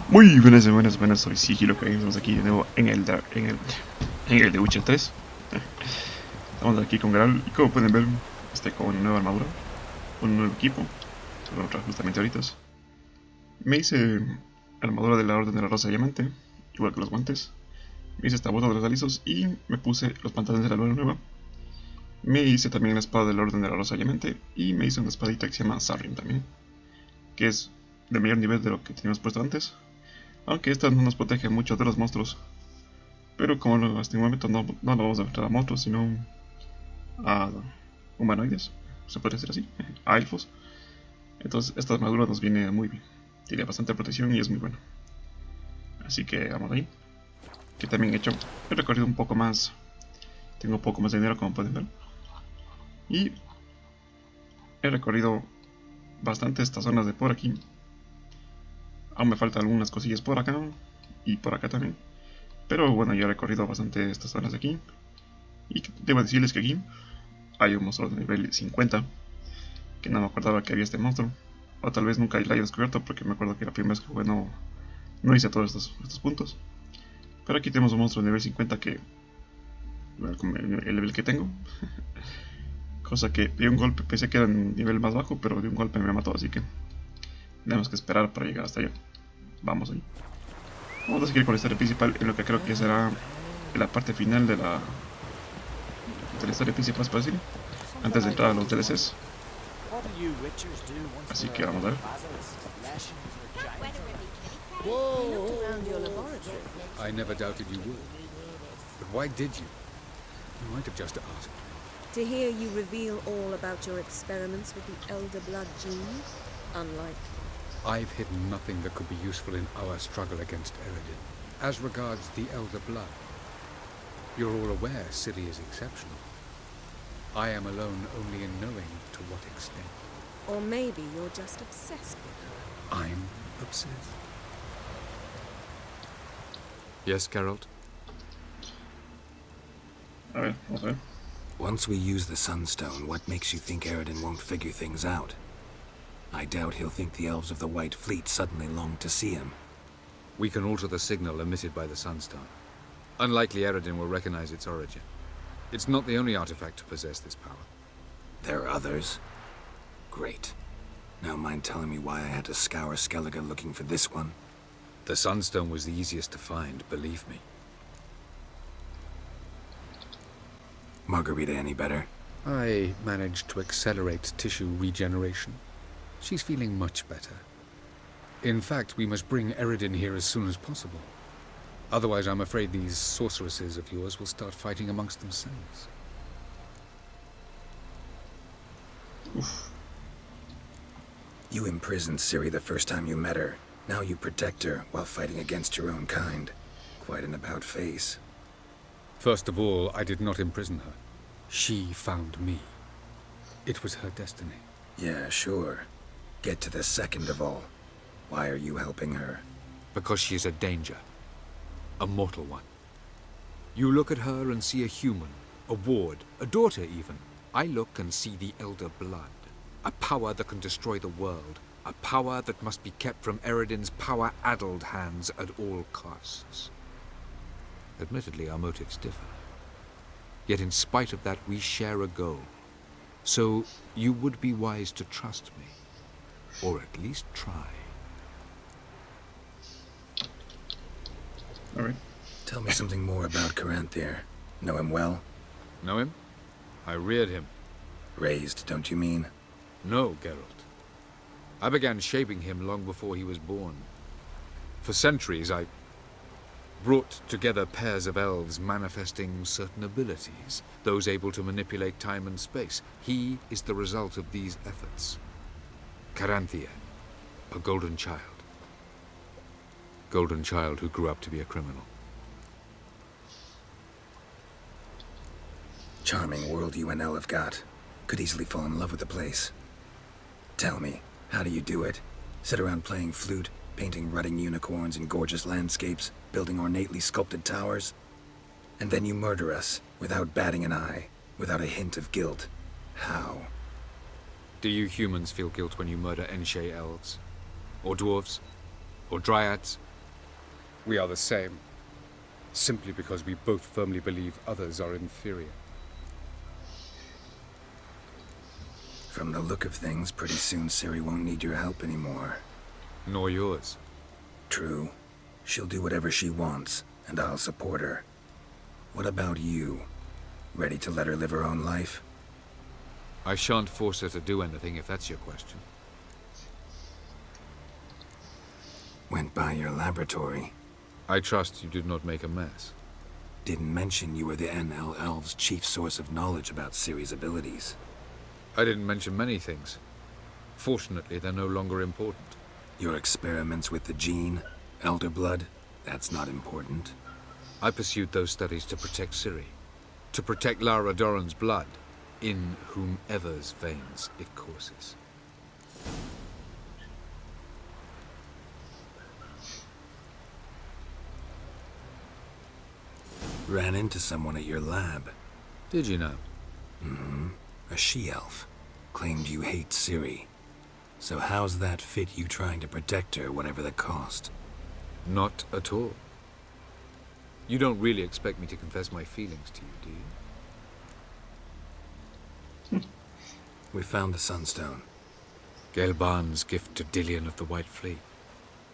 Muy buenas, soy Sigiloco Games, estamos aquí de nuevo en el The Witcher 3. Estamos aquí con Graal y como pueden ver, con una nueva armadura, un nuevo equipo, solo otros justamente ahorita. Me hice armadura de la Orden de la Rosa Diamante, igual que los guantes. Me hice esta bota de los alisos y me puse los pantalones de la luna nueva. Me hice también la espada de la Orden de la Rosa Diamante y me hice una espadita que se llama Sarrim también, que es de mayor nivel de lo que teníamos puesto antes. Aunque esta no nos protege mucho de los monstruos. Pero como hasta el momento no lo vamos a enfrentar a monstruos, sino a humanoides, se puede decir así, a elfos. Entonces esta armadura nos viene muy bien. Tiene bastante protección y es muy buena. Así que vamos ahí. Que también he recorrido un poco más. Tengo un poco más de dinero, como pueden ver. Y he recorrido bastante estas zonas de por aquí. Aún me faltan algunas cosillas por acá y por acá también. Pero bueno, ya he recorrido bastante estas zonas de aquí. Y debo decirles que aquí hay un monstruo de nivel 50. Que no me acordaba que había este monstruo. O tal vez nunca lo haya descubierto porque me acuerdo que la primera vez que jugué no hice todos estos puntos. Pero aquí tenemos un monstruo de nivel 50 que... Como el nivel que tengo. Cosa que de un golpe pensé que era un nivel más bajo, pero de un golpe me mató, así que tenemos que esperar para llegar hasta allá. Vamos ahí. Vamos a seguir con la historia principal en lo que creo que será la parte final de la historia principal, para decir, antes de entrar a los DLCs. Así que vamos a ver. I never doubted you would. But why did you? You might have just asked. To hear you reveal all about your experiments with the Elder Blood gene, unlike... I've hidden nothing that could be useful in our struggle against Eredin. As regards the Elder Blood, you're all aware Ciri is exceptional. I am alone only in knowing to what extent. Or maybe you're just obsessed with her. I'm obsessed. Yes, Geralt? A ver, vamos a ver. Once we use the Sunstone, what makes you think Eredin won't figure things out? I doubt he'll think the Elves of the White Fleet suddenly long to see him. We can alter the signal emitted by the Sunstone. Unlikely Eredin will recognize its origin. It's not the only artifact to possess this power. There are others? Great. Now mind telling me why I had to scour Skellige looking for this one? The Sunstone was the easiest to find, believe me. Margarita any better? I managed to accelerate tissue regeneration. She's feeling much better. In fact, we must bring Eredin here as soon as possible. Otherwise, I'm afraid these sorceresses of yours will start fighting amongst themselves. Oof. You imprisoned Ciri the first time you met her. Now you protect her while fighting against your own kind. Quite an about face. First of all, I did not imprison her. She found me. It was her destiny. Yeah, sure. Get to the second of all. Why are you helping her? Because she is a danger. A mortal one. You look at her and see a human, a ward, a daughter even. I look and see the Elder Blood. A power that can destroy the world. A power that must be kept from Eredin's power-addled hands at all costs. Admittedly, our motives differ. Yet in spite of that, we share a goal. So you would be wise to trust me. Or at least try. Alright. Tell me something more about Caranthir. Know him well? Know him? I reared him. Raised, don't you mean? No, Geralt. I began shaping him long before he was born. For centuries, I brought together pairs of elves manifesting certain abilities, those able to manipulate time and space. He is the result of these efforts. Caranthir, a golden child. Golden child who grew up to be a criminal. Charming world you and Elle have got. Could easily fall in love with the place. Tell me, how do you do it? Sit around playing flute, painting rutting unicorns in gorgeous landscapes, building ornately sculpted towers? And then you murder us, without batting an eye, without a hint of guilt. How? Do you humans feel guilt when you murder Enshe elves? Or dwarves? Or dryads? We are the same, simply because we both firmly believe others are inferior. From the look of things, pretty soon Ciri won't need your help anymore. Nor yours. True. She'll do whatever she wants, and I'll support her. What about you? Ready to let her live her own life? I shan't force her to do anything if that's your question. Went by your laboratory. I trust you did not make a mess. Didn't mention you were the NL Elves' chief source of knowledge about Ciri's abilities. I didn't mention many things. Fortunately, they're no longer important. Your experiments with the gene, Elder Blood, that's not important. I pursued those studies to protect Ciri. To protect Lara Doran's blood, in whomever's veins it courses. Ran into someone at your lab. Did you know? A she-elf. Claimed you hate Ciri. So how's that fit you trying to protect her, whatever the cost? Not at all. You don't really expect me to confess my feelings to you, do you? We found the Sunstone. Gelban's gift to Dillion of the White Fleet.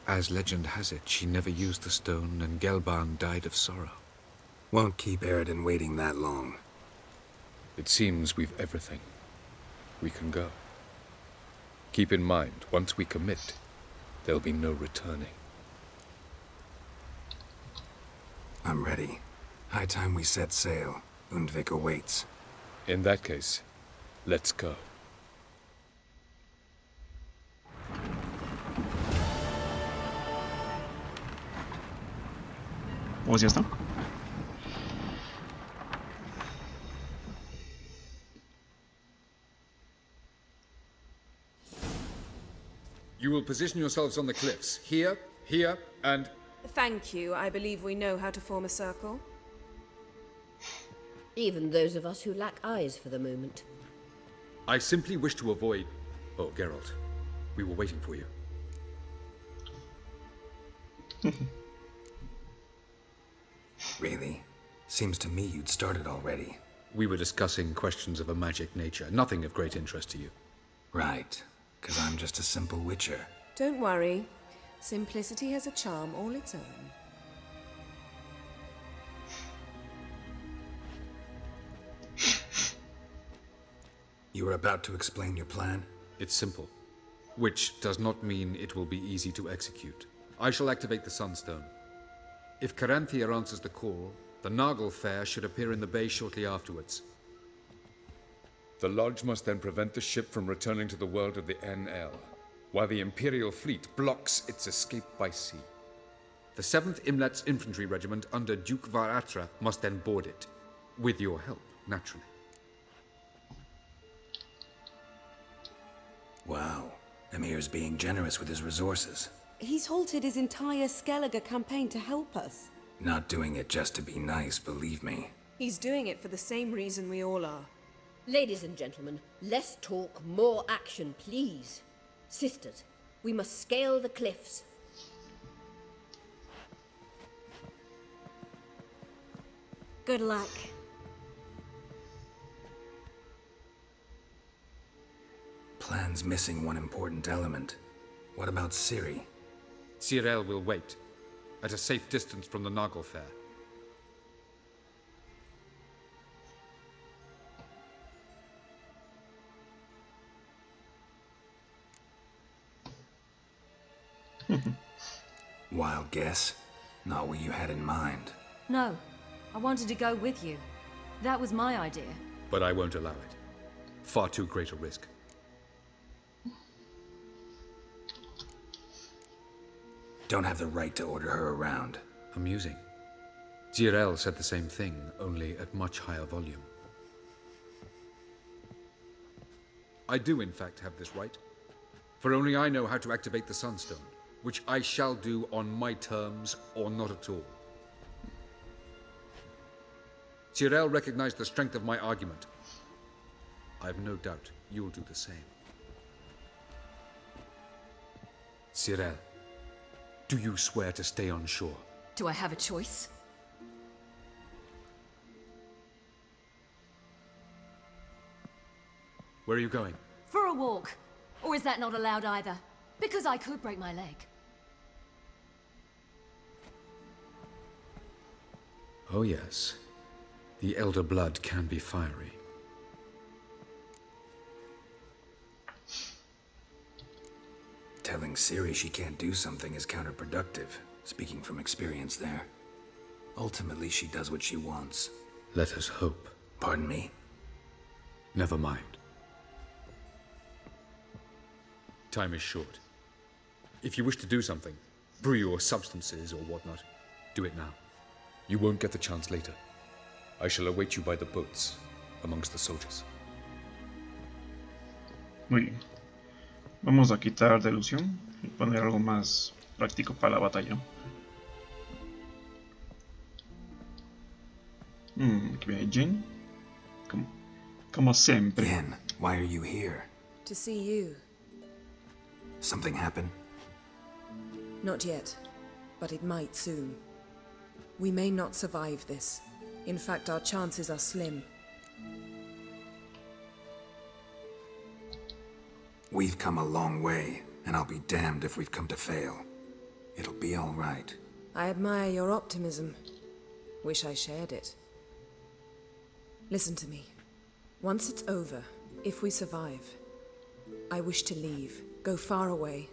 As legend has it, she never used the stone, and Gelban died of sorrow. Won't keep Eridan waiting that long. It seems we've everything. We can go. Keep in mind, once we commit, there'll be no returning. I'm ready. High time we set sail. Undvik awaits. In that case, let's go. Pues ya está. You will position yourselves on the cliffs. Here, here, and... Thank you. I believe we know how to form a circle. Even those of us who lack eyes for the moment. I simply wish to avoid... Oh, Geralt. We were waiting for you. Really? Seems to me you'd started already. We were discussing questions of a magic nature, nothing of great interest to you. Right. 'Cause I'm just a simple witcher. Don't worry. Simplicity has a charm all its own. You were about to explain your plan? It's simple. Which does not mean it will be easy to execute. I shall activate the Sunstone. If Caranthia answers the call, the Nargle Fair should appear in the bay shortly afterwards. The Lodge must then prevent the ship from returning to the world of the NL, while the Imperial fleet blocks its escape by sea. The 7th Imlet's Infantry Regiment under Duke Varatra must then board it. With your help, naturally. Wow. Emir's being generous with his resources. He's halted his entire Skellige campaign to help us. Not doing it just to be nice, believe me. He's doing it for the same reason we all are. Ladies and gentlemen, less talk, more action, please. Sisters, we must scale the cliffs. Good luck. Plan's missing one important element. What about Ciri? Cyril will wait, at a safe distance from the Nargle Fair. Wild guess. Not what you had in mind. No, I wanted to go with you. That was my idea. But I won't allow it. Far too great a risk. Don't have the right to order her around. Amusing. Cyril said the same thing, only at much higher volume. I do, in fact, have this right. For only I know how to activate the Sunstone, which I shall do on my terms or not at all. Cyril recognized the strength of my argument. I have no doubt you'll do the same. Cyril, do you swear to stay on shore? Do I have a choice? Where are you going? For a walk. Or is that not allowed either? Because I could break my leg. Oh yes. The elder blood can be fiery. Telling Ciri she can't do something is counterproductive, speaking from experience there. Ultimately, she does what she wants. Let us hope. Pardon me? Never mind. Time is short. If you wish to do something, brew your substances or whatnot, do it now. You won't get the chance later. I shall await you by the boats, amongst the soldiers. Muy bien. Vamos a quitar delusión y poner algo más práctico para la batalla. Aquí viene Jane. Como siempre. Yen, why are you here? To see you. Something happen? Not yet, but it might soon. We may not survive this. In fact, our chances are slim. We've come a long way, and I'll be damned if we've come to fail. It'll be all right. I admire your optimism. Wish I shared it. Listen to me. Once it's over, if we survive, I wish to leave, go far away,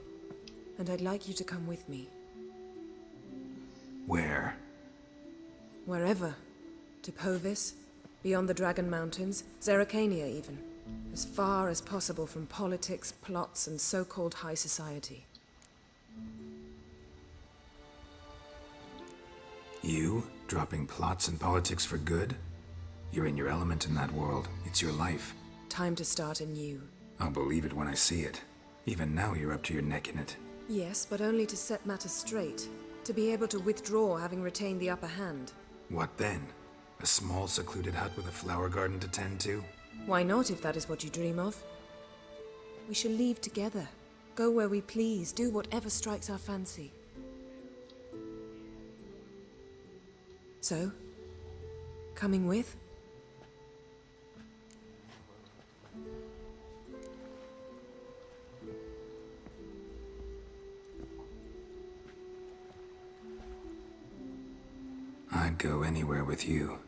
and I'd like you to come with me. Where? Wherever. To Povis, beyond the Dragon Mountains, Zeracania even. As far as possible from politics, plots, and so-called high society. You? Dropping plots and politics for good? You're in your element in that world. It's your life. Time to start anew. I'll believe it when I see it. Even now you're up to your neck in it. Yes, but only to set matters straight. To be able to withdraw having retained the upper hand. What then? A small secluded hut with a flower garden to tend to? Why not, if that is what you dream of? We shall leave together. Go where we please, do whatever strikes our fancy. So? Coming with? I'd go anywhere with you.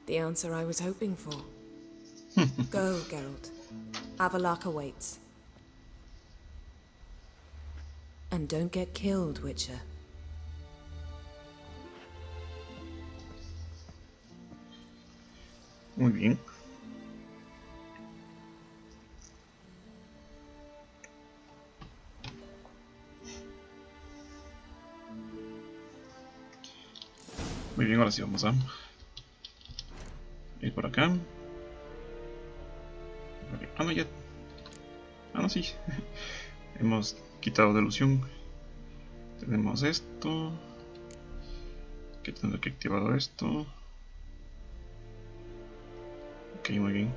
The answer I was hoping for. Go, Geralt. Avalok awaits. And don't get killed, Witcher. Muy bien. Muy bien, ahora sí vamos a ir por acá. Ah, no, ya. Ah, no, sí. Hemos quitado delusión. Tenemos esto. Que tengo que activado esto. Ok, muy bien.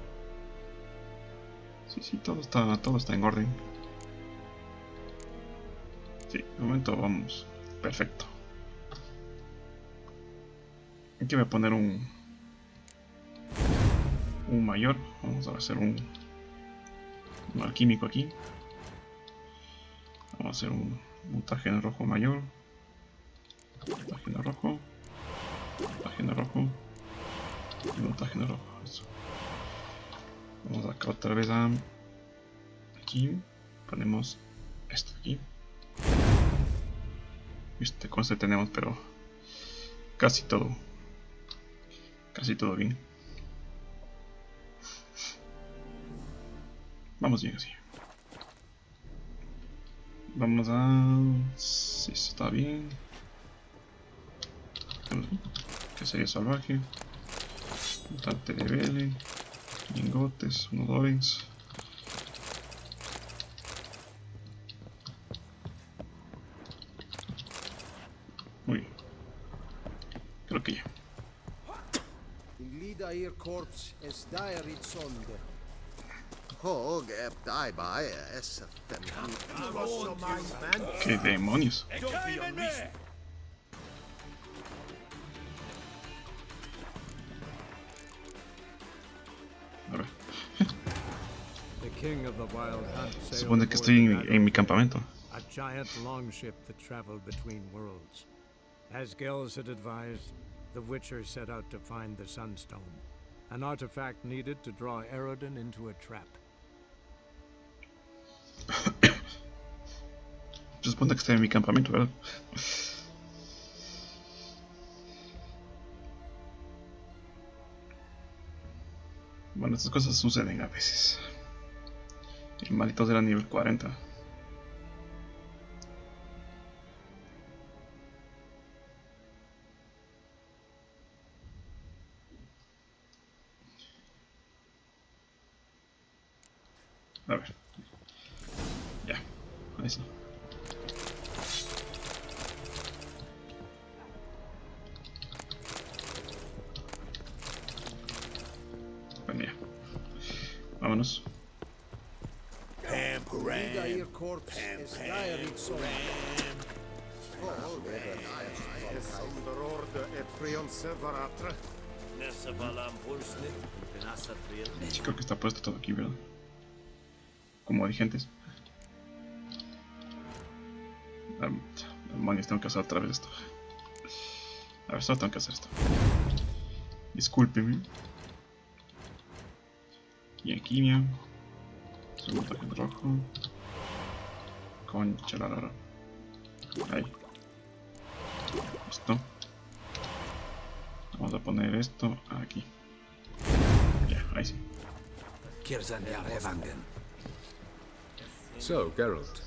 Sí, todo está en orden. Sí, de momento vamos. Perfecto. Aquí voy a poner un mayor. Vamos a hacer un alquímico aquí. Vamos a hacer un mutagen rojo mayor. Mutagen rojo. Mutagen rojo. Y mutagen rojo. Eso. Vamos acá otra vez a aquí. Ponemos esto aquí. Este cosa tenemos, pero casi todo bien. Vamos bien así. Vamos a... si esto está bien. Cacería salvaje. Mutante de vele. Lingotes, unos dovens. Muy bien. Creo que ya. Ihr Korps es dairit sonde. Hog eb daibai es ¿Qué demonios? king of the Wild Hunt Se sailed supone que aboard estoy the en mi Battle, campamento. a giant longship that traveled between worlds. As Gels had advised, the Witcher set out to find the Sunstone, an artifact needed to draw Eredin into a trap. Se supone que estoy en mi campamento, ¿verdad? Bueno, estas cosas suceden a veces. El maldito era nivel 40. A ver. Ya. Ahí sí. Bueno, ya. Vámonos. Vidair corpse is diary son. Sí, creo que está puesto todo aquí, ¿verdad? Como dirigentes. Demonios, tengo que hacer otra vez esto. A ver, solo tengo que hacer esto. Discúlpeme. Y aquí, mira. Segundo tarjeta rojo. Concha la lora. Ahí. Listo. Vamos a poner esto aquí. Ya, ahí sí. So, Geralt.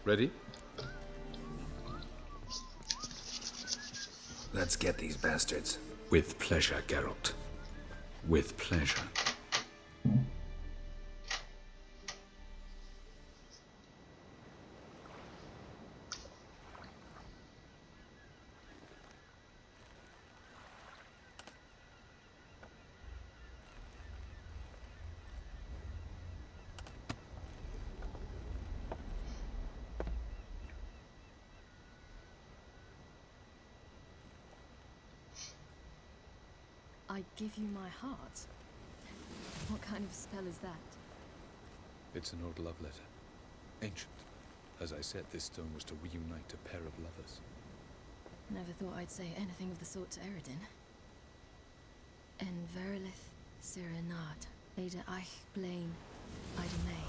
Ready? Let's get these bastards. With pleasure, Geralt. With pleasure. I give you my heart? What kind of spell is that? It's an old love letter. Ancient. As I said, this stone was to reunite a pair of lovers. Never thought I'd say anything of the sort to Eredin. En verilith Sirenad, Ada Eich Blaine, Ida May.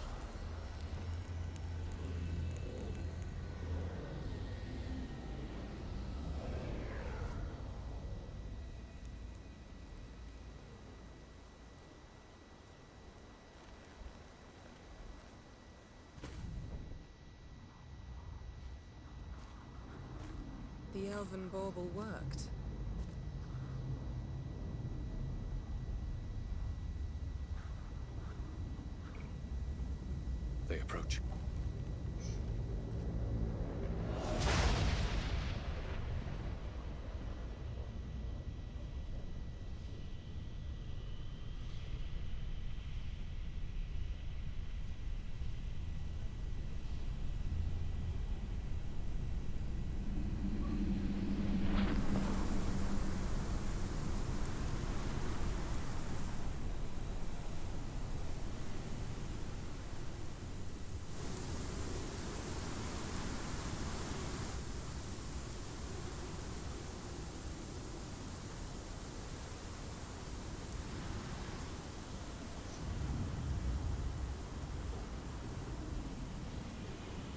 The elven bauble worked. They approach.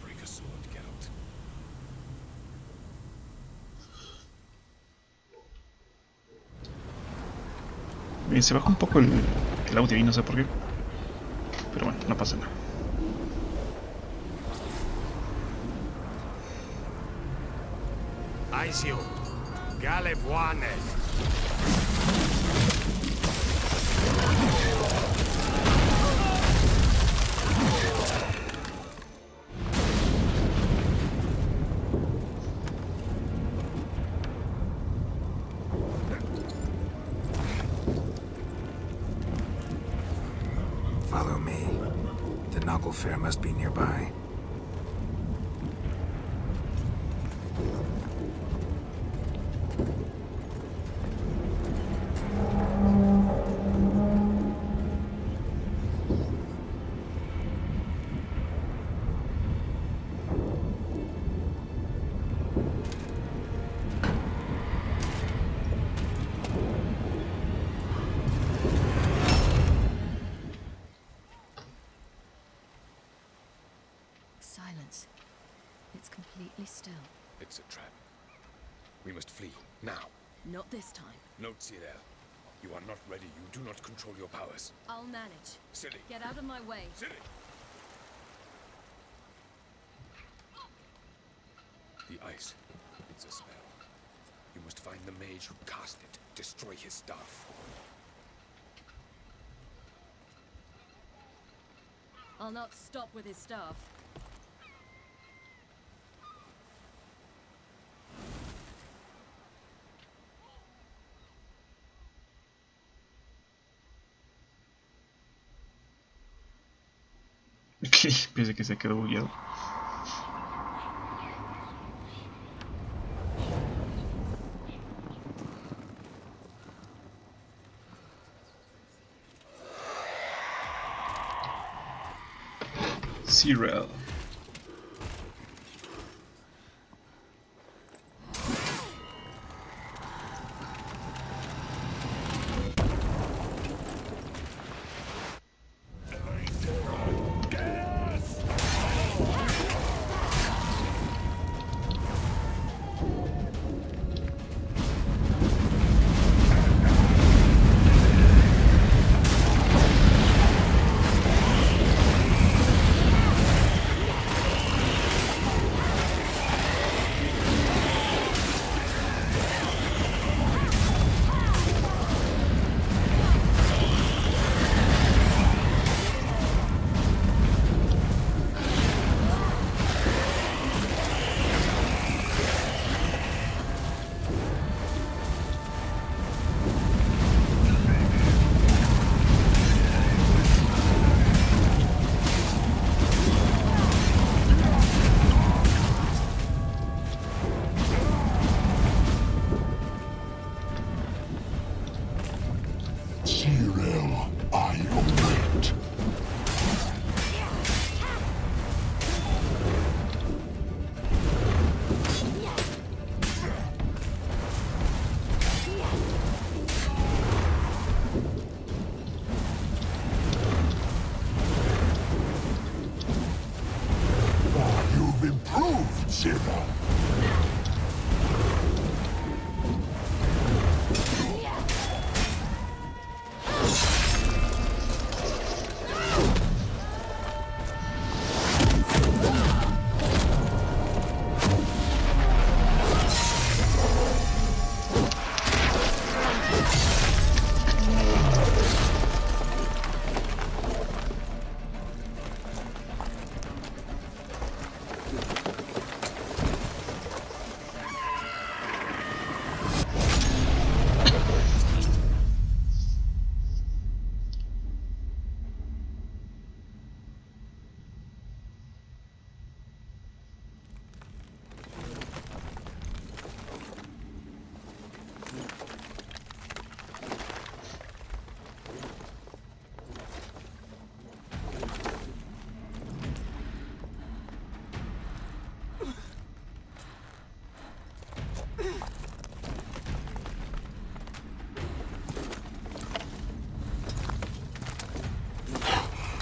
Break a sword, Geralt. Bien, se bajó un poco el audio y no sé por qué. Pero bueno, no pasa nada. Aisio, Galebuanet. Follow me. The Noggle Fair must be nearby. woods. It's completely still. It's a trap. We must flee, now. Not this time. Note, Cyril. You are not ready. You do not control your powers. I'll manage. Silly. Get out of my way. Silly. The ice. It's a spell. You must find the mage who cast it. Destroy his staff. I'll not stop with his staff. Piensa que se quedó bugueado. Cyril.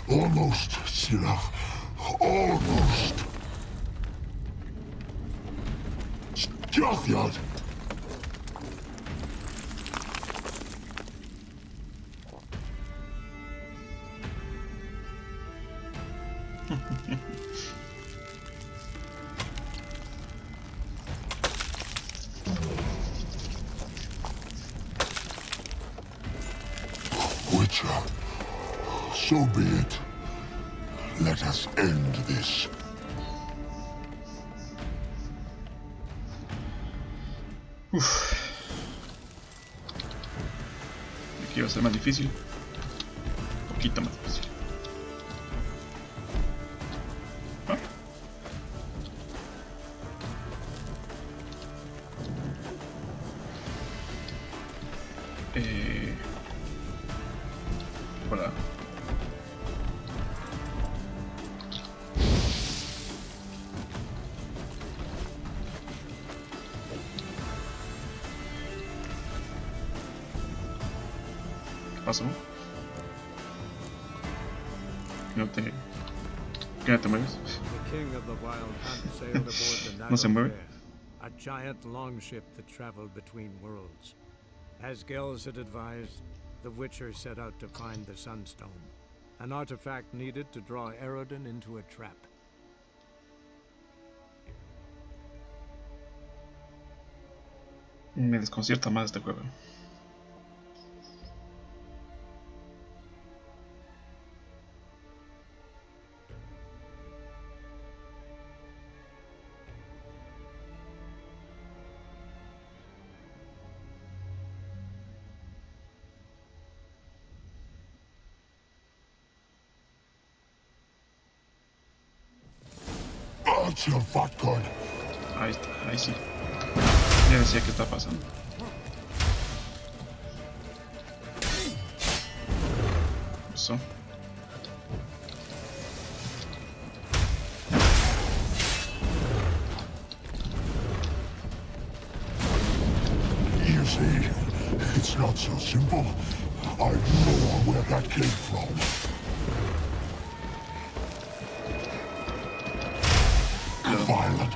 Almost, Sirach. Almost. Jothyard. Witcher, so be it. Let us end this. Aquí va a ser más difícil. Un poquito más difícil. ¿Ah? Hola. ¿Qué pasó? ¿Que no te mueves? The king of the Wild Hunt sailed aboard the No se mueve. Fair, a giant longship that traveled between worlds. As Gels had advised, the Witcher set out to find the Sunstone, an artifact needed to draw Eredin into a trap. Me desconcierta más este juego. Ahí está, ahí sí. Ya decía qué está pasando. Eso. You see, it's not so simple. I know where that came from. Violent.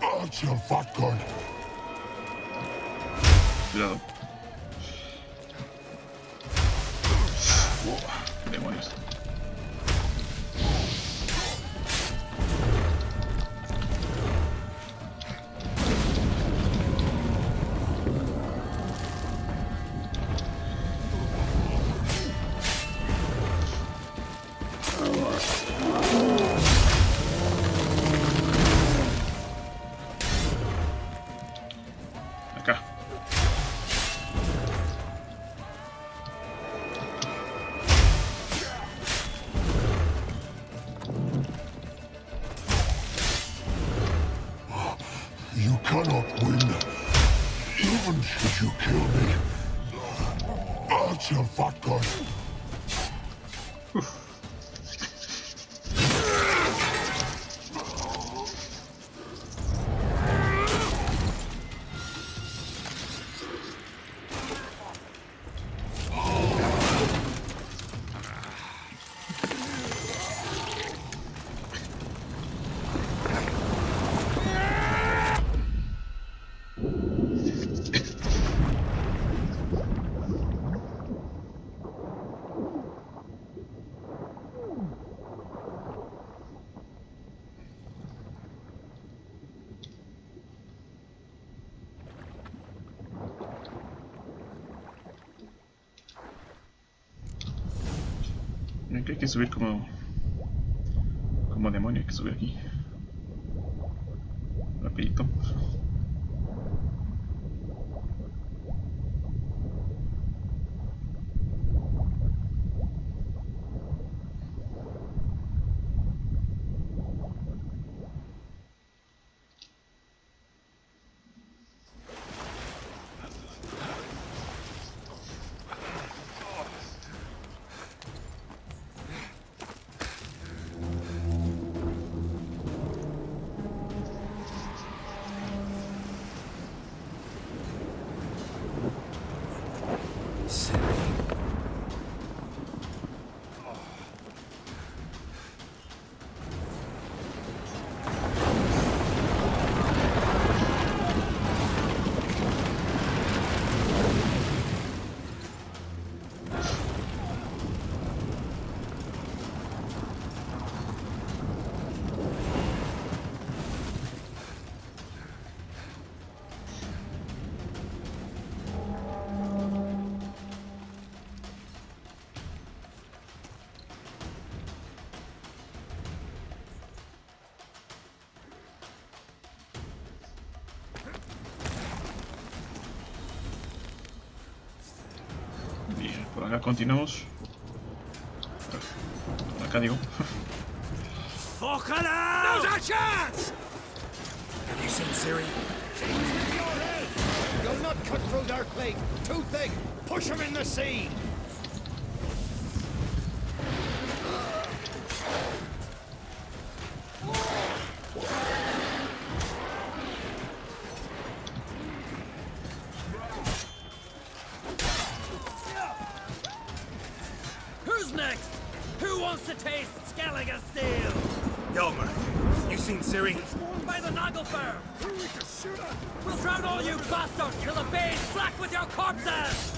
Archer vodka. Cuidado. Demonios. Acá. You cannot win, even should you kill me. Archer vodka. Hay que subir como demonio, hay que subir aquí rapidito. Bien, por acá continuamos. Por acá digo. Now's our chance! Have you seen Ciri? You'll not cut through their plate. Too thick. Push him in the sea. wants to taste Skellige's steel? Yelmer, you seen Siri? By the Nagelfur! We'll drown all you bastards till the bay's black with your corpses!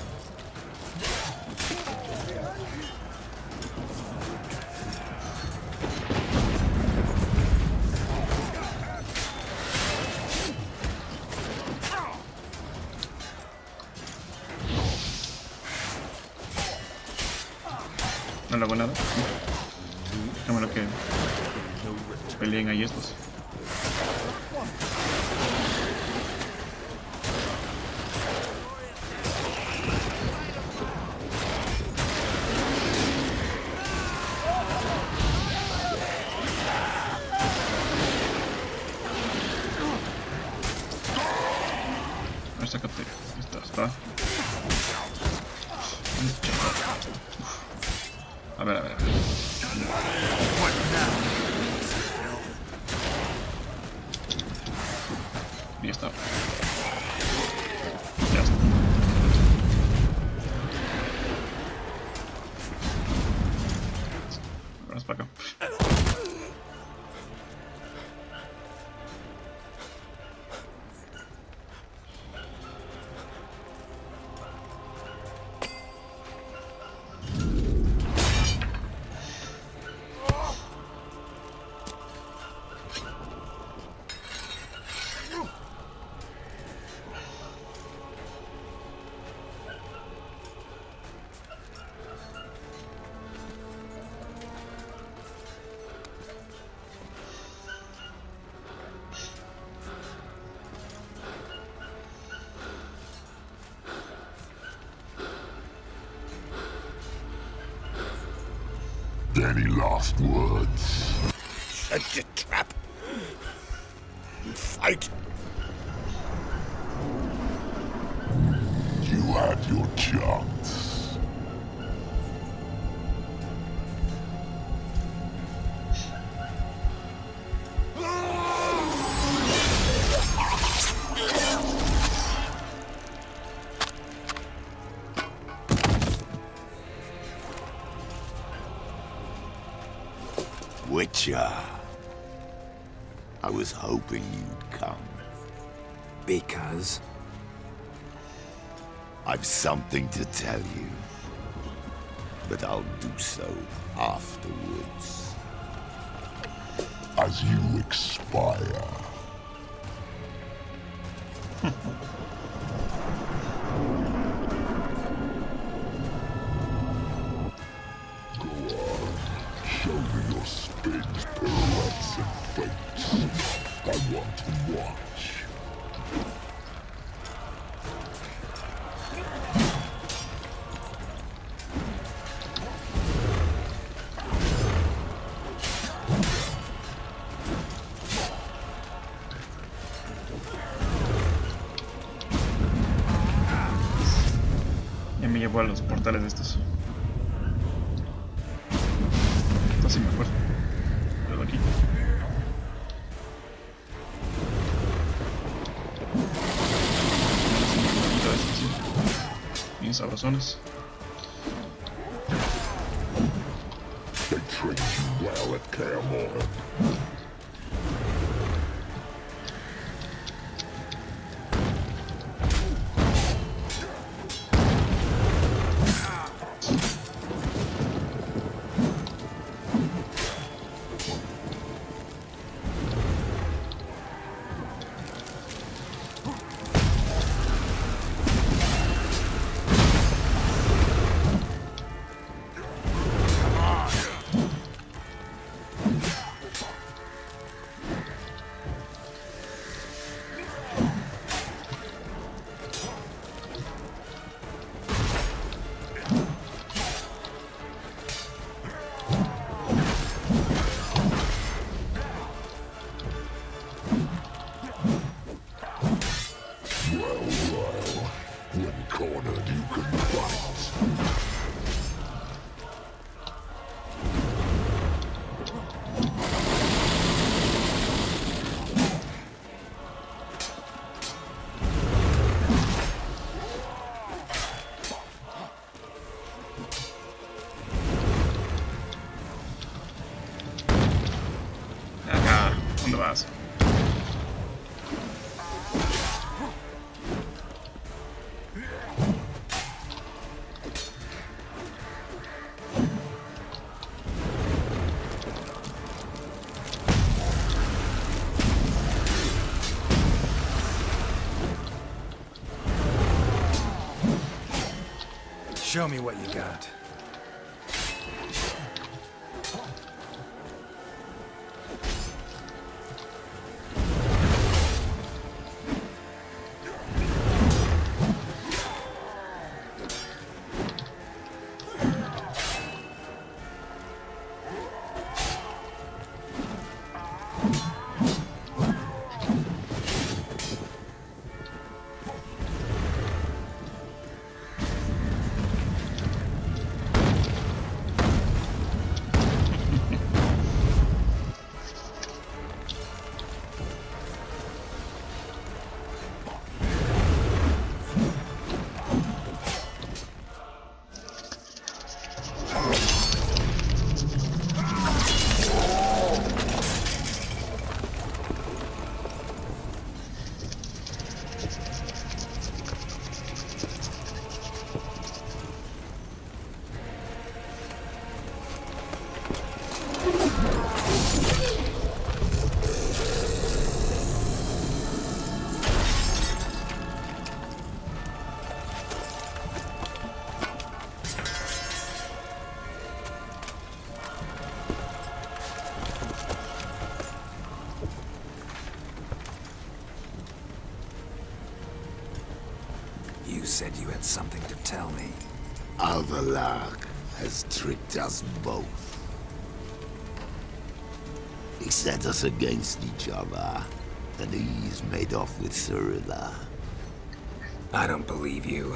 No le hago nada. Déjame lo que peleen ahí estos. A ver, sácate. Está. A ver. Y ya está. Ya está. Vamos para acá. Any last words? Shut your trap. Fight. You had your chance. Witcher. I was hoping you'd come. Because? I've something to tell you. But I'll do so afterwards. As you expire. Show me your spins, pirouettes, and feints. I want to watch. Ya me llevó a los portales de estos. Sí me acuerdo. Pero aquí. Bien sabrosones. They trained you well at Cameron. Show me what you got. You said you had something to tell me. Avallac'h has tricked us both. He set us against each other, and he's made off with Cyrilla. I don't believe you.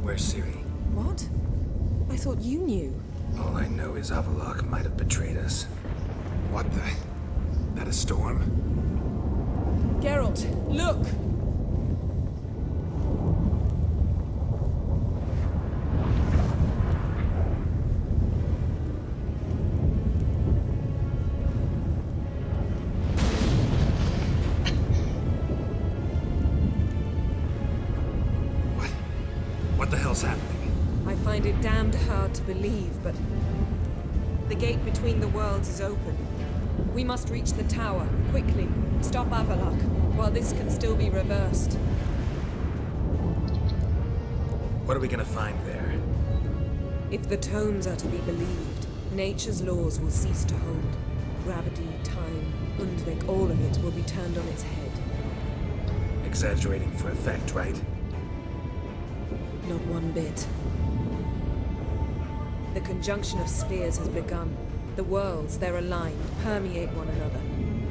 Where's Ciri? What? I thought you knew. All I know is Avallac'h might have betrayed us. What the? That a storm? Geralt, look! What the hell's happening? I find it damned hard to believe, but the gate between the worlds is open. We must reach the tower, quickly. Stop Avallac'h, while this can still be reversed. What are we gonna find there? If the tomes are to be believed, nature's laws will cease to hold. Gravity, time, Undvik, all of it will be turned on its head. Exaggerating for effect, right? Not one bit. The conjunction of spheres has begun. The worlds, they're aligned, permeate one another.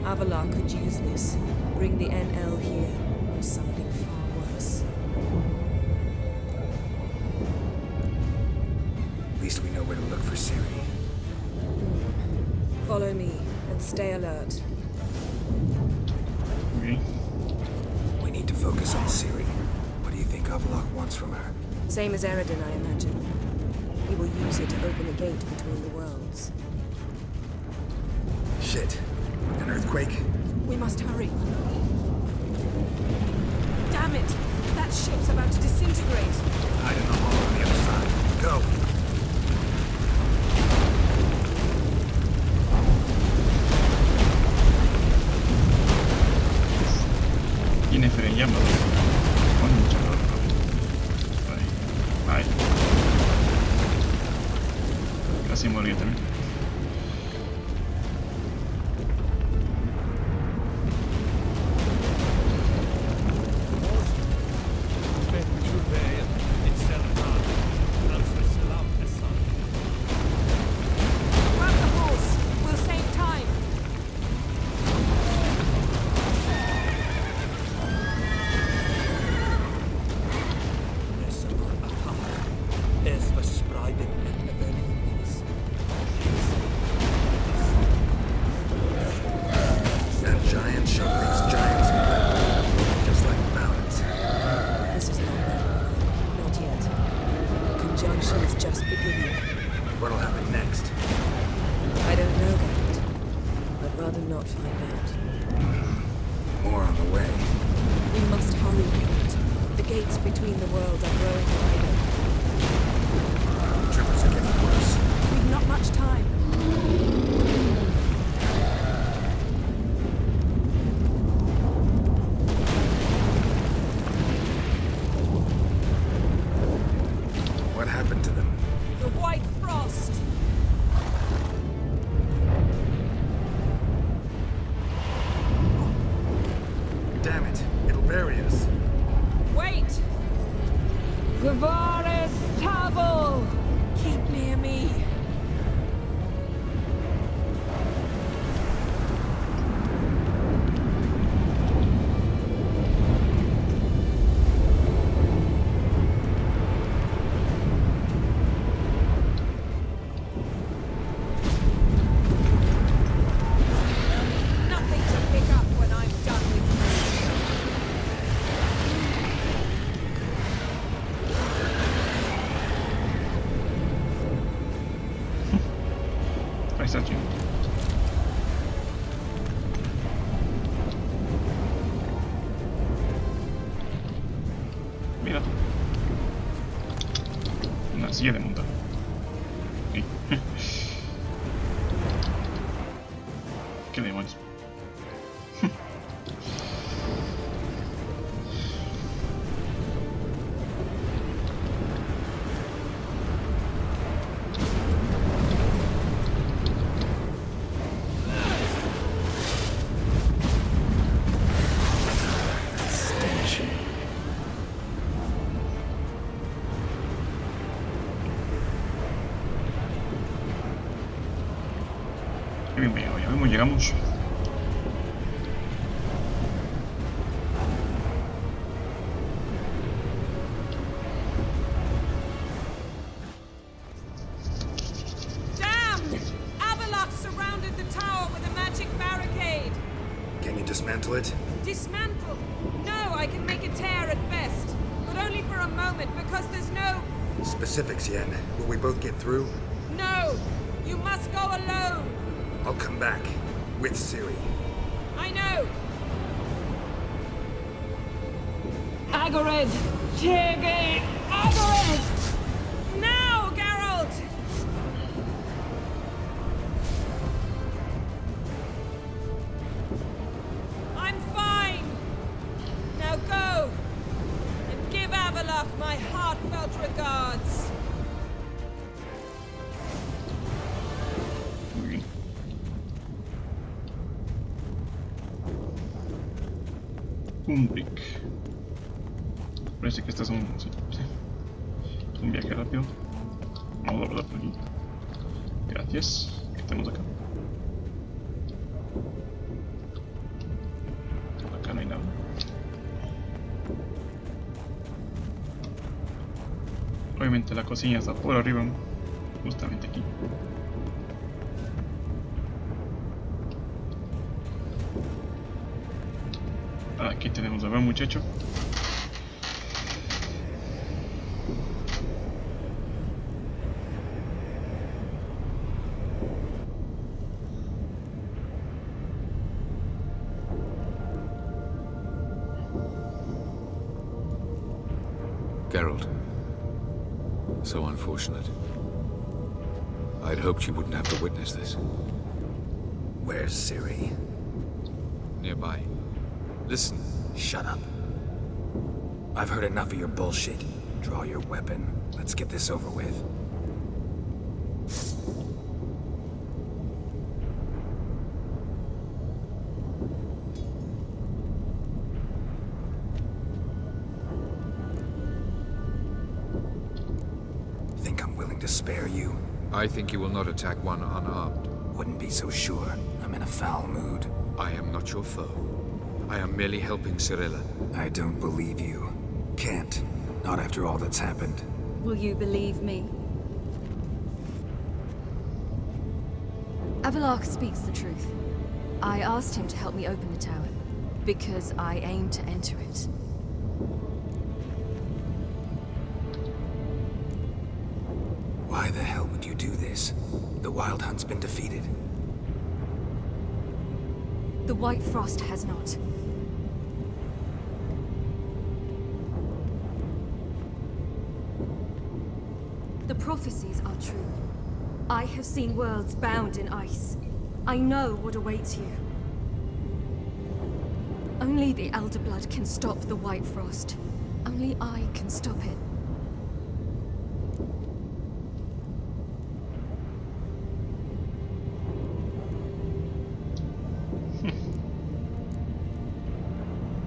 Avallac'h could use this, bring the NL here, or something far worse. At least we know where to look for Ciri. Follow me, and stay alert. Okay. We need to focus on Ciri. What do you think Avallac'h wants from her? Same as Eredin, I imagine. He will use it to open a gate between the worlds. Shit. An earthquake? We must hurry. Damn it! That ship's about to disintegrate. Hide in the hall on the other side. Go! Tiene frenllama. Con mucha ropa. Ay. Casi morí también. Salam. rather not find out. More on the way. We must hurry, Geralt. The gates between the worlds are growing wider. Trippers are getting worse. We've not much time. What happened to them? The White Frost! Damn it, it'll bury us. Wait! Gravares Tavel! Keep near me. Nothing to pick up when I'm done with Ahí está, chico. Mira. Una silla de montar. Sí. Qué demonios. Qué bien pegado, ya vemos, llegamos. Damn! Avalok surrounded the tower with a magic barricade. Can you dismantle it? Dismantle? No, I can make a tear at best. But only for a moment, because there's no... Specifics, Yen. Will we both get through? No! You must go alone! I'll come back. With Ciri. I know! Agared! Tege! Agared! Now, Geralt! I'm fine! Now go! And give Avalok my heartfelt regards! Muy bien. Un brick. Parece que este es un viaje rápido. Vamos a doblar por aquí. Gracias. ¿Qué tenemos acá? Acá no hay nada. Obviamente la cocina está por arriba, justamente aquí. Aquí tenemos a ver, muchacho. Geralt. So unfortunate. I'd hoped you wouldn't have to witness this. Where's Ciri? Nearby. Listen. Shut up. I've heard enough of your bullshit. Draw your weapon. Let's get this over with. Think I'm willing to spare you? I think you will not attack one unarmed. Wouldn't be so sure. I'm in a foul mood. I am not your foe. I am merely helping Cirilla. I don't believe you. Can't. Not after all that's happened. Will you believe me? Avalok speaks the truth. I asked him to help me open the tower, because I aim to enter it. Why the hell would you do this? The Wild Hunt's been defeated. The White Frost has not. The prophecies are true. I have seen worlds bound in ice. I know what awaits you. Only the Elder Blood can stop the White Frost. Only I can stop it.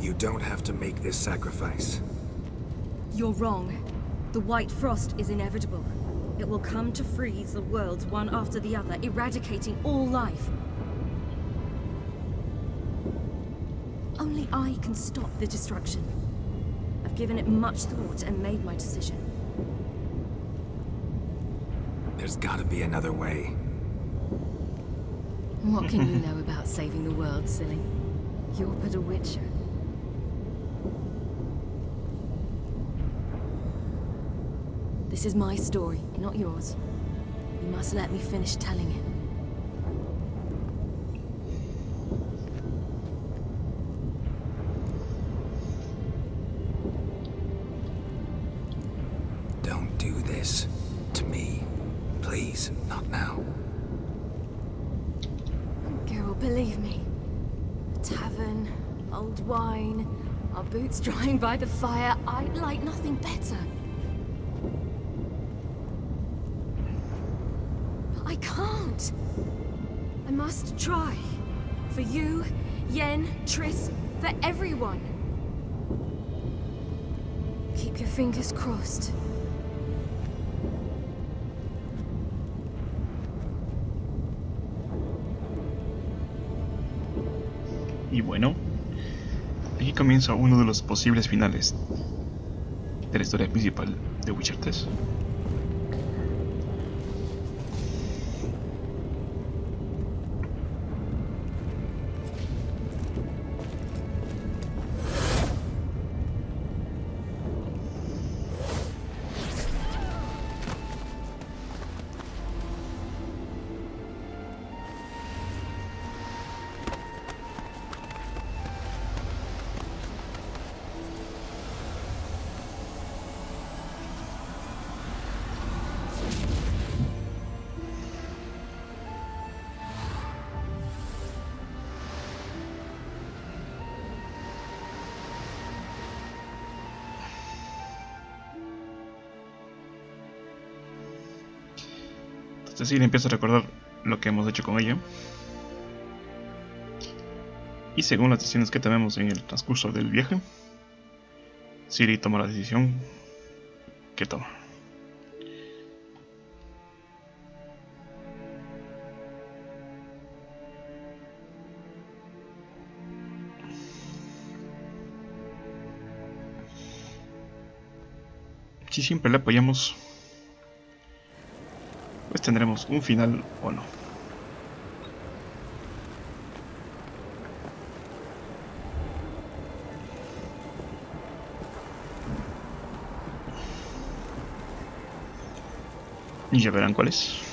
You don't have to make this sacrifice. You're wrong. The White Frost is inevitable. It will come to freeze the worlds one after the other, eradicating all life. Only I can stop the destruction. I've given it much thought and made my decision. There's gotta be another way. What can you know about saving the world, silly? You're but a witcher. This is my story, not yours. You must let me finish telling it. Don't do this to me. Please, not now. Girl, believe me. A tavern, old wine, our boots drying by the fire. I'd like nothing better. I can't. I must try. For you, Yen, Triss, for everyone. Keep your fingers crossed. Y bueno, aquí comienza uno de los posibles finales de la historia principal de Witcher 3. Cecilia empieza a recordar lo que hemos hecho con ella. Y según las decisiones que tomemos en el transcurso del viaje, Ciri toma la decisión que toma. Si siempre le apoyamos, pues tendremos un final o no. Y ya verán cuál es.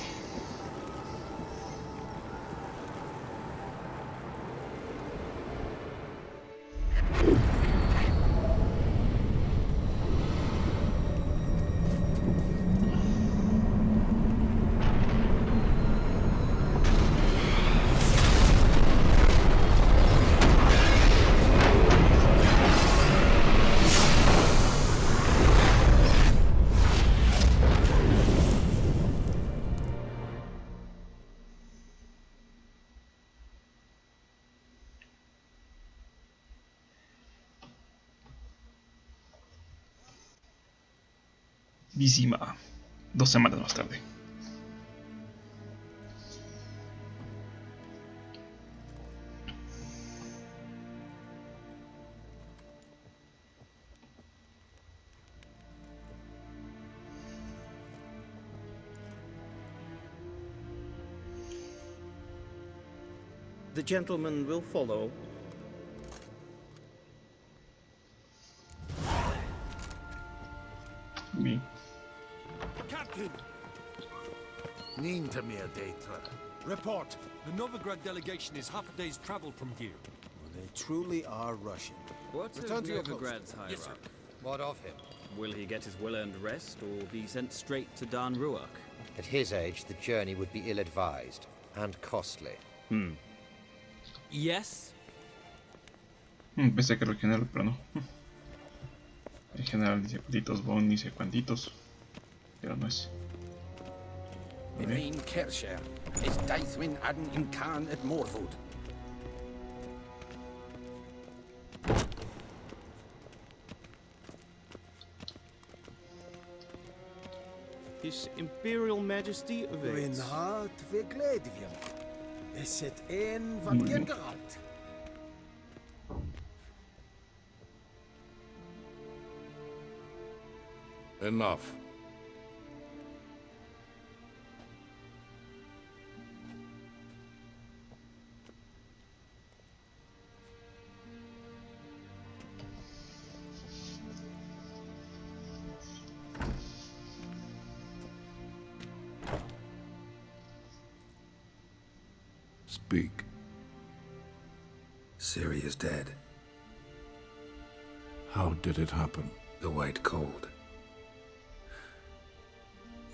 Vizima, 2 semanas más tarde. The gentleman will follow. Bien. Captain! Ninta mia data. Report. The Novigrad delegation is half a day's travel from here. Well, they truly are Russian. What Return of to your Novigrad's hierarch? Yes, sir. What of him? Will he get his well-earned rest, or be sent straight to Dan Ruach? At his age, the journey would be ill-advised and costly. Yes? Pensé que era el general, pero no. El general dice cuantitos, Bon dice cuantitos, pero no es. Ivain Kersher is Daithwin Adn Imkan at Morwood. His Imperial Majesty awaits. Reinhard Vegledvium. Is het een wat geen geralt? Enough. Speak. Ciri is dead. How did it happen? The White Cold.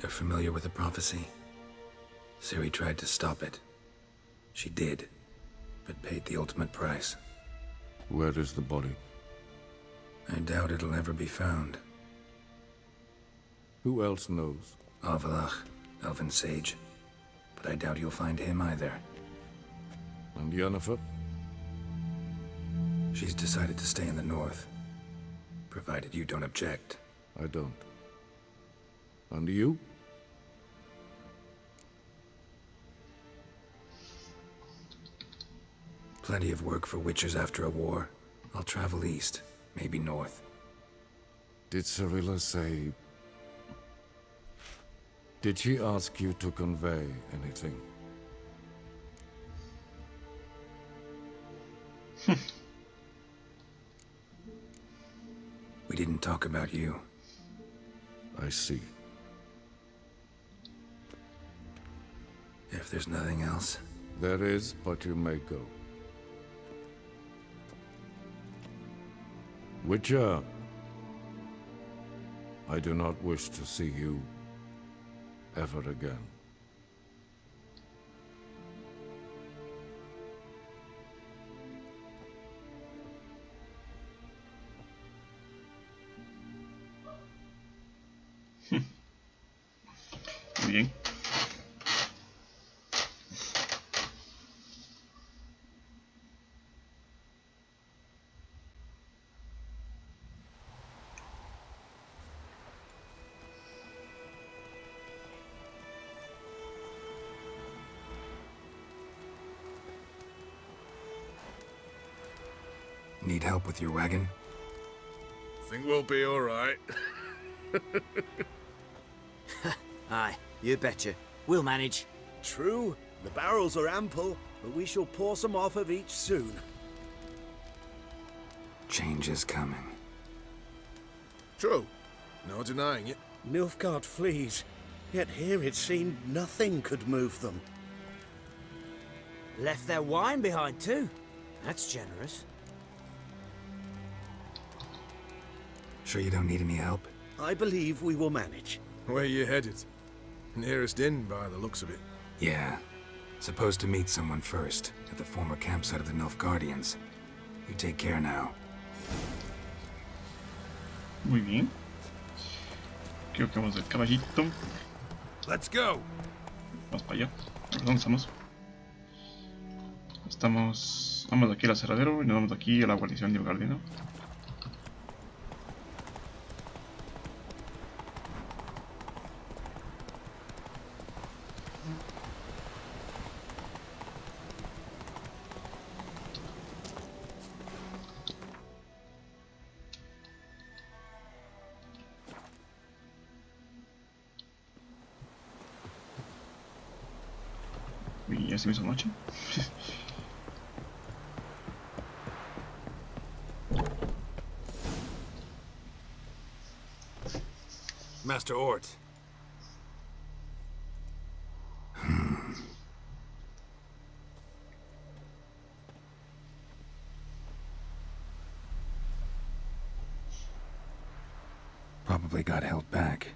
You're familiar with the prophecy? Ciri tried to stop it. She did, but paid the ultimate price. Where is the body? I doubt it'll ever be found. Who else knows? Avalach, Elven Sage. But I doubt you'll find him either. And Yennefer? She's decided to stay in the north. Provided you don't object. I don't. And you? Plenty of work for Witchers after a war. I'll travel east, maybe north. Did Cirilla say... Did she ask you to convey anything? We didn't talk about you. I see. If there's nothing else... There is, but you may go. Witcher, I do not wish to see you ever again. Muy bien. Need help with your wagon? Think we'll be all right. Aye, you betcha. We'll manage. True, the barrels are ample, but we shall pour some off of each soon. Change is coming. True. No denying it. Nilfgaard flees, yet here it seemed nothing could move them. Left their wine behind too. That's generous. Sure you don't need any help? I believe we will manage. Where you headed? Nearest inn by the looks of it. Yeah. Supposed to meet someone first, at the former campsite of the Nilfgaardians. You take care now. Muy bien. Creo que vamos del caballito. Let's go. Vamos para allá. ¿Dónde estamos? Vamos de aquí al aserradero y nos vamos de aquí a la guarnición nilfgaardiana. Y ya se me hizo noche. Master Ort. Probably got held back.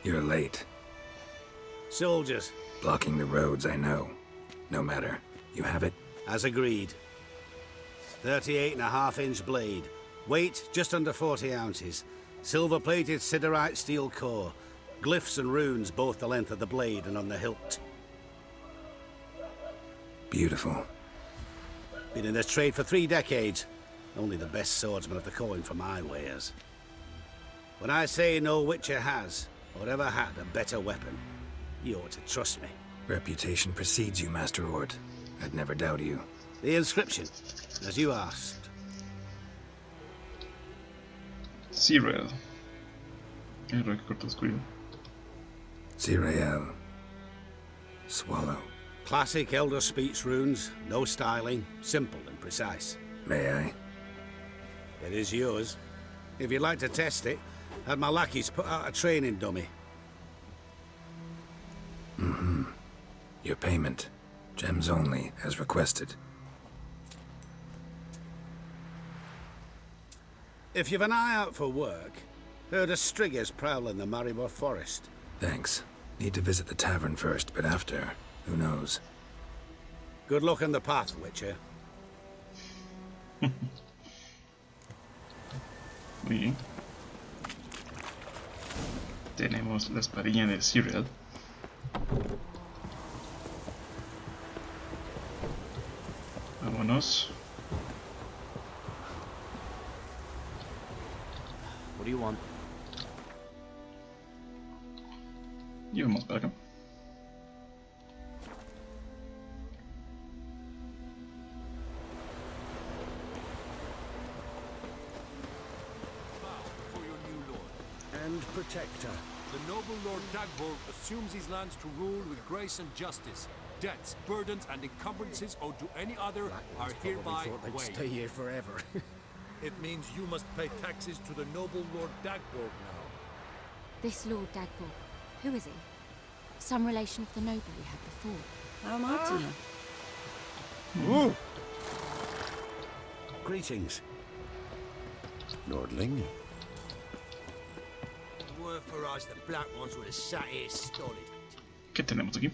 You're late. Soldiers. Blocking the roads, I know. No matter. You have it? As agreed. 38.5-inch blade. Weight, just under 40 ounces. Silver-plated siderite steel core. Glyphs and runes both the length of the blade and on the hilt. Beautiful. Been in this trade for 3 decades. Only the best swordsman of the coin for my wares. When I say no Witcher has, or ever had, a better weapon, you ought to trust me. Reputation precedes you, Master Ord. I'd never doubt you. The inscription, as you asked. Cyril. Héroe que corta escudo. Cyril. Swallow. Classic Elder Speech runes, no styling, simple and precise. May I? It is yours. If you'd like to test it, had my lackeys put out a training dummy. Mm-hmm. Your payment. Gems only, as requested. If you've an eye out for work, heard of striggers prowling the Maribor forest. Thanks. Need to visit the tavern first, but after, who knows? Good luck on the path, Witcher. Muy bien. Tenemos la espadilla de Cyril. Vámonos. What do you want? Y vamos para acá. And protector. The noble Lord Dagborg assumes these lands to rule with grace and justice. Debts, burdens, and encumbrances owed to any other are hereby waived. Stay here forever. It means you must pay taxes to the noble Lord Dagborg now. This Lord Dagborg, who is he? Some relation of the noble we had before. How am I to know? Ooh. Greetings. Nordling. Word for us, the black ones would have sat here stolid. ¿Qué tenemos aquí?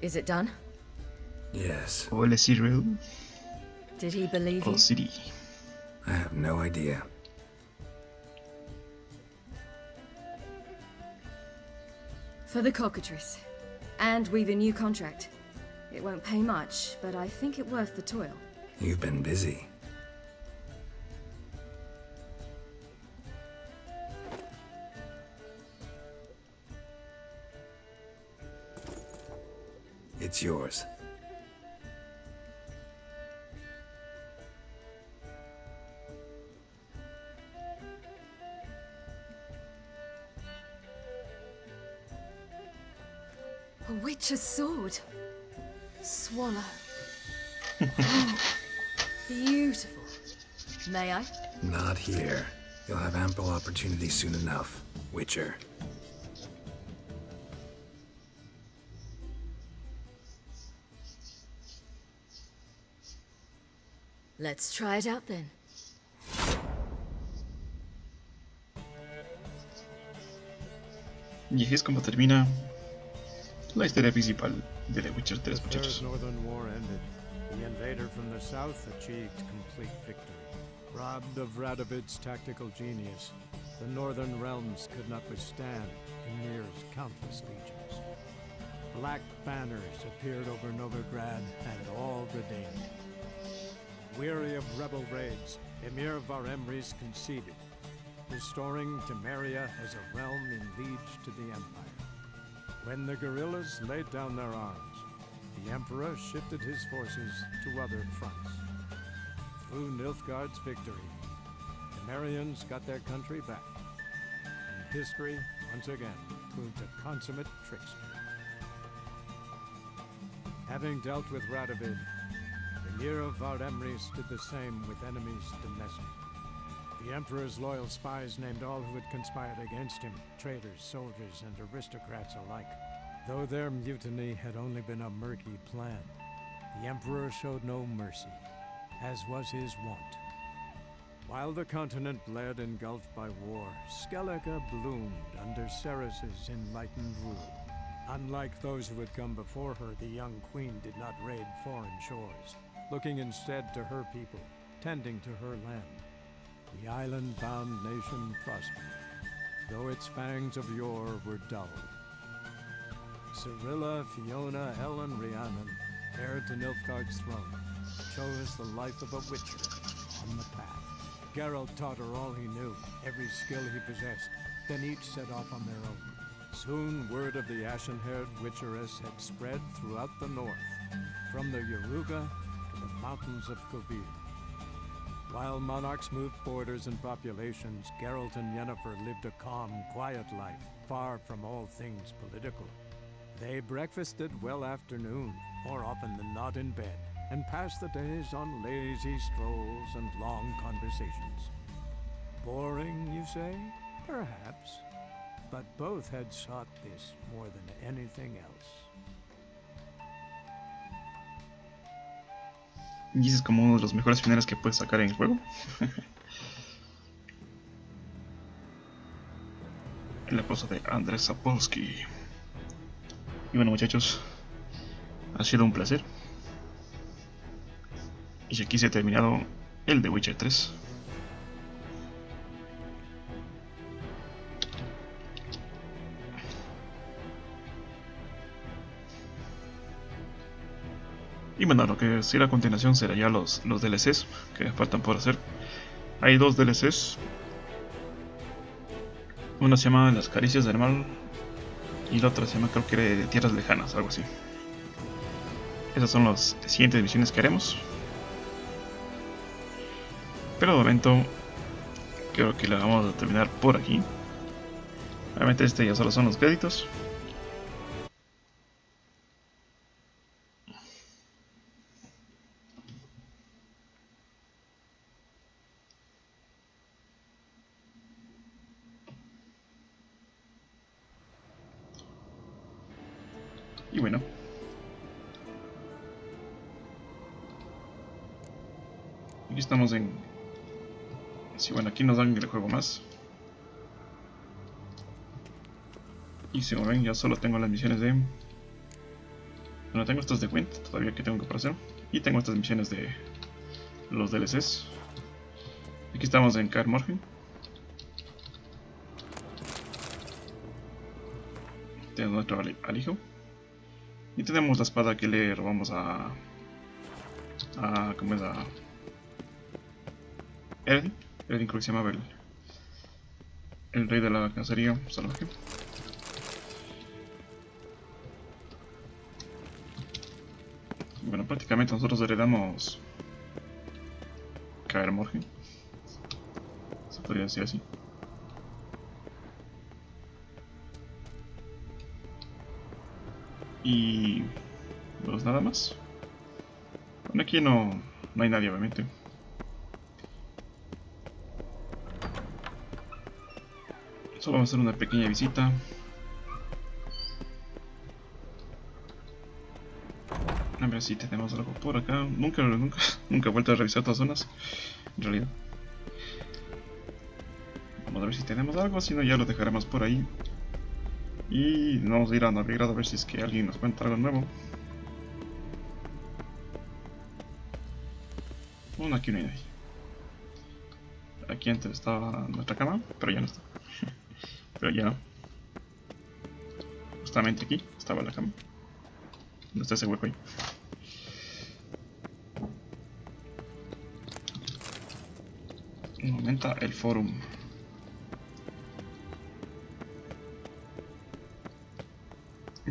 Is it done? Yes. Hola, Cyril. Did he believe you? Oh, City. I have no idea. For the cockatrice. And we've a new contract. It won't pay much, but I think it worth the toil. You've been busy. It's yours. A witch's sword. Swallow. Beautiful. May I? Not here. You'll have ample opportunity soon enough, Witcher. Let's try it out then. Y así es como termina la historia principal de The Witcher 3, muchachos. The Northern War ended. The invader from the south achieved complete victory. Robbed of Radovid's tactical genius, the northern realms could not withstand Ymir's countless legions. Black banners appeared over Novigrad and all Redania. Weary of rebel raids, Ymir Varemres conceded, restoring Temeria as a realm in liege to the Empire. When the guerrillas laid down their arms, the Emperor shifted his forces to other fronts. Through Nilfgaard's victory, the Merians got their country back, and history, once again, proved a consummate trickster. Having dealt with Radovid, the year of Vard Emrys did the same with enemies domestic. The Emperor's loyal spies named all who had conspired against him, traitors, soldiers, and aristocrats alike. Though their mutiny had only been a murky plan, the Emperor showed no mercy, as was his wont. While the continent bled engulfed by war, Skellige bloomed under Ceres's enlightened rule. Unlike those who had come before her, the young queen did not raid foreign shores, looking instead to her people, tending to her land. The island-bound nation prospered, though its fangs of yore were dulled. Cirilla, Fiona, Ellen, Rhiannon, heir to Nilfgaard's throne, chose the life of a witcher on the path. Geralt taught her all he knew, every skill he possessed, then each set off on their own. Soon word of the ashen-haired witcheress had spread throughout the north, from the Yaruga to the mountains of Kovir. While monarchs moved borders and populations, Geralt and Yennefer lived a calm, quiet life, far from all things political. They breakfasted well after noon, more often than not in bed, and passed the days on lazy strolls and long conversations. Boring, you say? Perhaps. But both had sought this more than anything else. Y ese es como uno de los mejores finales que puedes sacar en el juego. El esposo de Andrzej Sapolsky. Y bueno, muchachos, ha sido un placer. Y aquí se ha terminado el The Witcher 3. Y bueno, lo que será a continuación será ya los DLCs que faltan por hacer. Hay dos DLCs. Uno se llama Las Caricias del Mal y la otra se llama, creo que era de Tierras Lejanas, algo así. Esas son las siguientes misiones que haremos. Pero de momento creo que la vamos a terminar por aquí. Obviamente este ya solo son los créditos. Y bueno, aquí estamos en... Sí, bueno, aquí nos dan el juego más. Y si como ven, ya solo tengo las misiones de... Bueno, tengo estas de Gwent, todavía que tengo que hacer. Y tengo estas misiones de los DLCs. Aquí estamos en Kaer Morhen. Tenemos nuestro alijo. Y tenemos la espada que le robamos a ¿cómo es? A Eredin. Eredin creo que se llamaba el rey de la cacería salvaje. Y bueno, prácticamente nosotros heredamos Kaer Morhen, se podría decir así. Y pues nada más. Bueno, aquí no hay nadie, obviamente. Solo vamos a hacer una pequeña visita. A ver si tenemos algo por acá. Nunca he vuelto a revisar otras zonas, en realidad. Vamos a ver si tenemos algo, si no ya lo dejaremos por ahí. Y vamos a ir a navegar a ver si es que alguien nos cuenta algo nuevo. Bueno, aquí no hay nadie. Aquí antes estaba nuestra cama, pero ya no está. Pero ya no. Justamente aquí estaba la cama. No está ese hueco ahí. Aumenta el forum.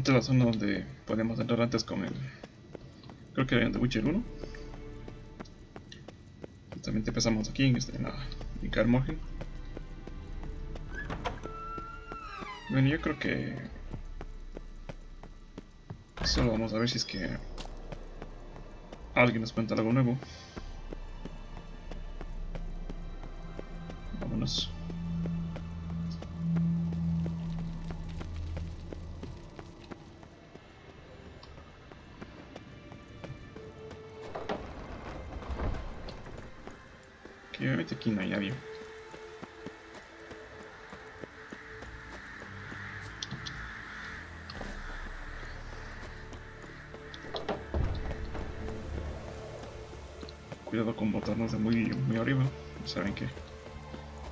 Esta es la zona donde podemos entrar antes con el... Creo que era en The Witcher 1. Justamente empezamos aquí en la Morgen. Bueno, yo creo que... Solo vamos a ver si es que... alguien nos cuenta algo nuevo. Vámonos. Que obviamente aquí no hay nadie. Cuidado con botarnos de muy arriba. Saben que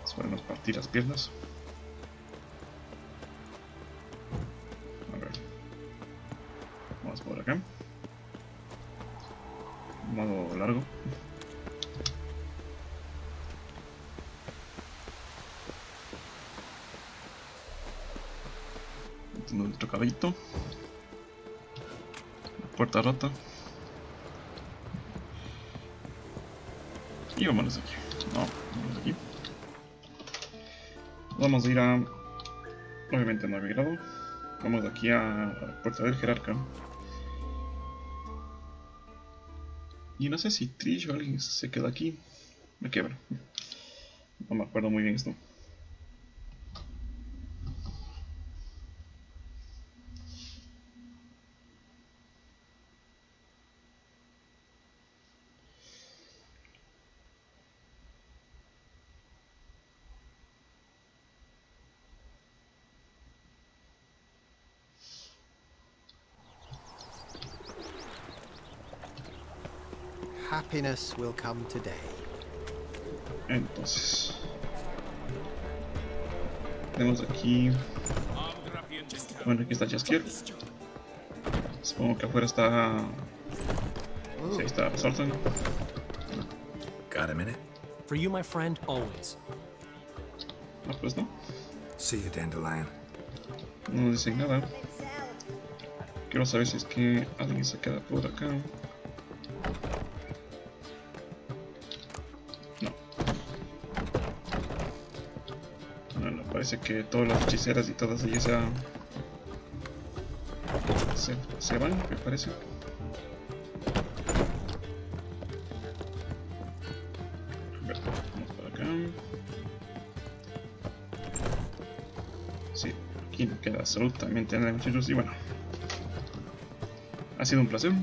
suelen partir las piernas. A ver. Vamos por acá. Modo largo. Nuestro caballito. Puerta rota. Y vámonos aquí. No, vámonos aquí. Vamos a ir a... Obviamente no había grado. Vamos aquí a la puerta del jerarca. Y no sé si Trish o alguien se queda aquí. Me quebra. No me acuerdo muy bien esto. Happiness will come today. Entonces tenemos aquí, bueno, aquí está Jaskier. Supongo que afuera está, sí, está Sultan. Got a minute? For you, my friend, always. No, pues no. See you, Dandelion. No dicen nada. Quiero saber si es que alguien se queda por acá. Parece que todas las hechiceras y todas ellas se van, me parece. A ver, vamos por acá. Sí, aquí no queda absolutamente nada, muchachos. Y bueno, ha sido un placer.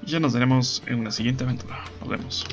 Y ya nos veremos en una siguiente aventura. Nos vemos.